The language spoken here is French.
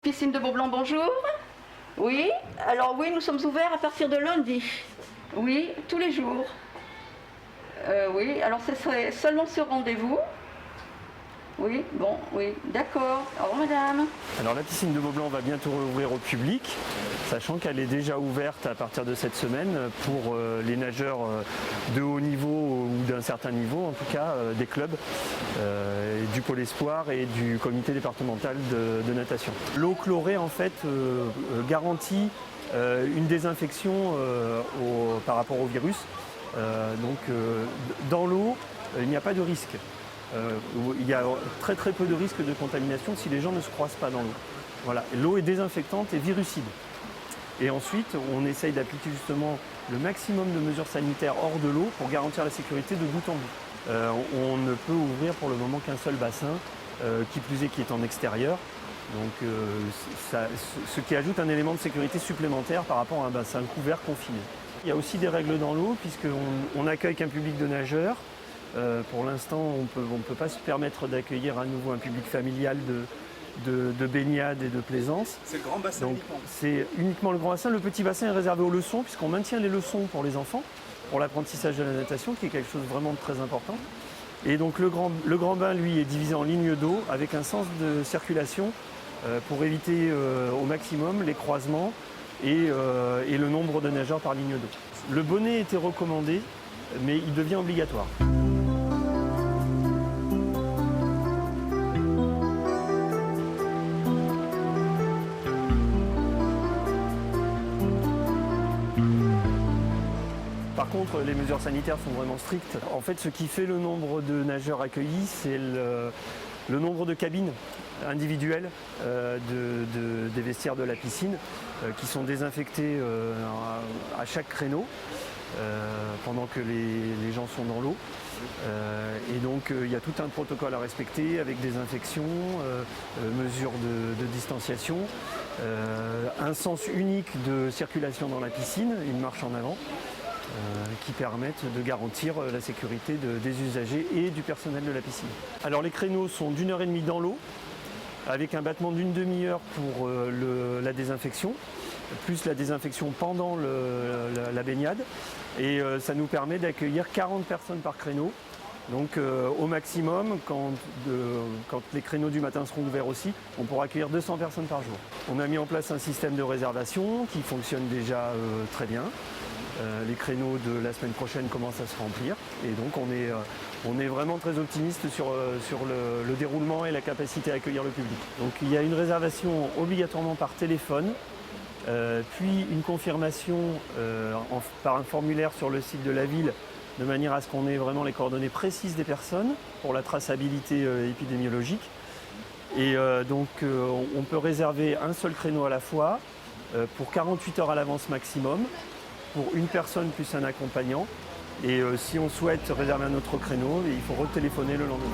Piscine de Beaublanc, bonjour. Oui, alors oui, nous sommes ouverts à partir de lundi. Oui, tous les jours. Oui, alors ce serait seulement sur rendez-vous. Oui, bon, oui, d'accord. Au revoir, madame. Alors la piscine de Beaublanc va bientôt rouvrir au public, sachant qu'elle est déjà ouverte à partir de cette semaine pour les nageurs de haut niveau ou d'un certain niveau, en tout cas des clubs, du Pôle Espoir et du comité départemental de natation. L'eau chlorée en fait garantit une désinfection par rapport au virus. Dans l'eau, il n'y a pas de risque. Il y a très peu de risques de contamination si les gens ne se croisent pas dans l'eau. Voilà. L'eau est désinfectante et virucide. Et ensuite, on essaye d'appliquer justement le maximum de mesures sanitaires hors de l'eau pour garantir la sécurité de bout en bout. On ne peut ouvrir pour le moment qu'un seul bassin, qui plus est qui est en extérieur. Donc, ce qui ajoute un élément de sécurité supplémentaire par rapport à un bassin couvert confiné. Il y a aussi des règles dans l'eau puisqu'on accueille qu'un public de nageurs. Pour l'instant, on ne peut pas se permettre d'accueillir à nouveau un public familial de baignade et de plaisance. C'est le grand bassin uniquement. C'est uniquement le grand bassin. Le petit bassin est réservé aux leçons, puisqu'on maintient les leçons pour les enfants, pour l'apprentissage de la natation, qui est quelque chose vraiment de très important. Et donc le grand bain, lui, est divisé en lignes d'eau, avec un sens de circulation pour éviter au maximum les croisements et le nombre de nageurs par ligne d'eau. Le bonnet était recommandé, mais il devient obligatoire. Par contre, les mesures sanitaires sont vraiment strictes. En fait, ce qui fait le nombre de nageurs accueillis, c'est le nombre de cabines individuelles des vestiaires de la piscine qui sont désinfectées à chaque créneau pendant que les gens sont dans l'eau. Et donc, il y a tout un protocole à respecter avec désinfection, mesures de distanciation, un sens unique de circulation dans la piscine, une marche en avant. Qui permettent de garantir la sécurité des usagers et du personnel de la piscine. Alors les créneaux sont d'1h30 dans l'eau, avec un battement d'une demi-heure pour la désinfection, plus la désinfection pendant la baignade. Et ça nous permet d'accueillir 40 personnes par créneau. Donc au maximum, quand les créneaux du matin seront ouverts aussi, on pourra accueillir 200 personnes par jour. On a mis en place un système de réservation qui fonctionne déjà très bien. Les créneaux de la semaine prochaine commencent à se remplir et donc on est vraiment très optimiste sur le déroulement et la capacité à accueillir le public. Donc il y a une réservation obligatoirement par téléphone, puis une confirmation par un formulaire sur le site de la ville de manière à ce qu'on ait vraiment les coordonnées précises des personnes pour la traçabilité épidémiologique. Et donc on peut réserver un seul créneau à la fois pour 48 heures à l'avance maximum, pour une personne plus un accompagnant. Et si on souhaite réserver un autre créneau, il faut retéléphoner le lendemain.